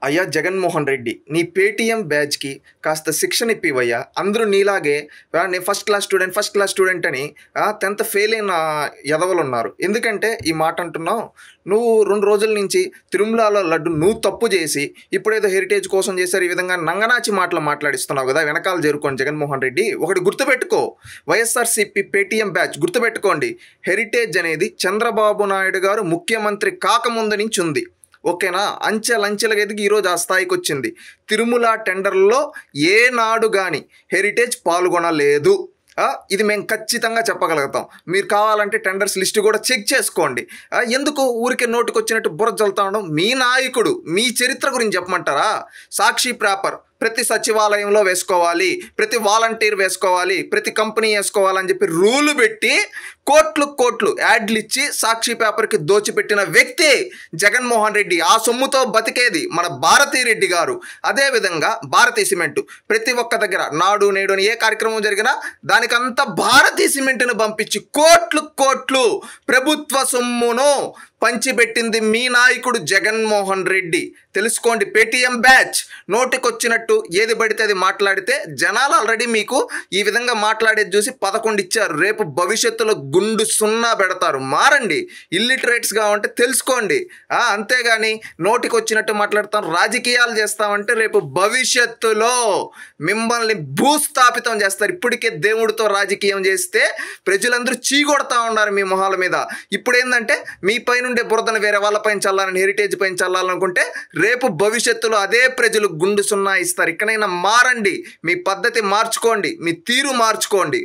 అయ్యా జగన్మోహన్ రెడ్డి, నీ పేటీఎం బ్యాచ్కి కాస్త శిక్షణ ఇప్పివయ్యా. అందరూ నీలాగే నేను ఫస్ట్ క్లాస్ స్టూడెంట్ అని 10th ఫెయిల్ అయిన ఎదవలు ఉన్నారు. ఎందుకంటే ఈ మాట అంటున్నావు? నువ్వు 2 రోజుల నుంచి తిరుమలలో లడ్డు నువ్వు తప్పు చేసి ఇప్పుడేదో హెరిటేజ్ కోసం చేశారు, ఈ విధంగా నంగనాచి మాటలు మాట్లాడిస్తున్నావు కదా. వెనకాల చేరుకోండి జగన్మోహన్ రెడ్డి. ఒకటి గుర్తుపెట్టుకో, వైఎస్ఆర్సీపీ పేటీఎం బ్యాచ్ గుర్తుపెట్టుకోండి. హెరిటేజ్ అనేది చంద్రబాబు నాయుడు గారు ముఖ్యమంత్రి కాకముందు నుంచి ఉంది. ఓకేనా? అంచెలంచెలుగా ఎదిగి ఈరోజు ఆ స్థాయికి వచ్చింది. తిరుమల టెండర్లో ఏనాడు కానీ హెరిటేజ్ పాల్గొనలేదు. ఇది మేము ఖచ్చితంగా చెప్పగలుగుతాం. మీరు కావాలంటే టెండర్స్ లిస్ట్ కూడా చెక్ చేసుకోండి. ఎందుకు ఊరికే నోటుకు వచ్చినట్టు బుర్ర జల్తా ఉండడం? మీ నాయకుడు మీ చరిత్ర గురించి చెప్పమంటారా? సాక్షి పేపర్ ప్రతి సచివాలయంలో వేసుకోవాలి, ప్రతి వాలంటీర్ వేసుకోవాలి, ప్రతి కంపెనీ వేసుకోవాలని చెప్పి రూలు పెట్టి కోట్లు యాడ్లు ఇచ్చి సాక్షి పేపర్కి దోచిపెట్టిన వ్యక్తి జగన్మోహన్ రెడ్డి. ఆ సొమ్ముతో బతికేది మన భారతీ రెడ్డి గారు. అదేవిధంగా భారతీ సిమెంటు ప్రతి ఒక్క దగ్గర నాడు నేడు అని ఏ కార్యక్రమం జరిగినా దానికంతా భారతీ సిమెంటును పంపించి కోట్లు ప్రభుత్వ సొమ్మును పంచిపెట్టింది మీ నాయకుడు జగన్మోహన్ రెడ్డి. తెలుసుకోండి పేటీఎం బ్యాచ్. నోటికొచ్చినట్టు ఏది పడితే అది మాట్లాడితే జనాలు ఆల్రెడీ మీకు ఈ విధంగా మాట్లాడేది చూసి 11 ఇచ్చారు. రేపు భవిష్యత్తులో గుండు 0 పెడతారు. మారండి, ఇల్లిటరేట్స్గా ఉంటే తెలుసుకోండి. అంతేగాని నోటికొచ్చినట్టు మాట్లాడతాం, రాజకీయాలు చేస్తామంటే రేపు భవిష్యత్తులో మిమ్మల్ని భూస్థాపితం చేస్తారు. ఇప్పటికే దేవుడితో రాజకీయం చేస్తే ప్రజలందరూ చీకొడతా ఉన్నారు మీ మొహాల మీద. ఇప్పుడు ఏంటంటే మీ పైన ఉండే బురదను వేరే వాళ్ళ పైన చల్లాలని, హెరిటేజ్ పైన చల్లాలనుకుంటే రేపు భవిష్యత్తులో అదే ప్రజలు గుండు 0 ఇస్తారు. ఇక్కడైనా మారండి, మీ పద్ధతి మార్చుకోండి, మీ తీరు మార్చుకోండి.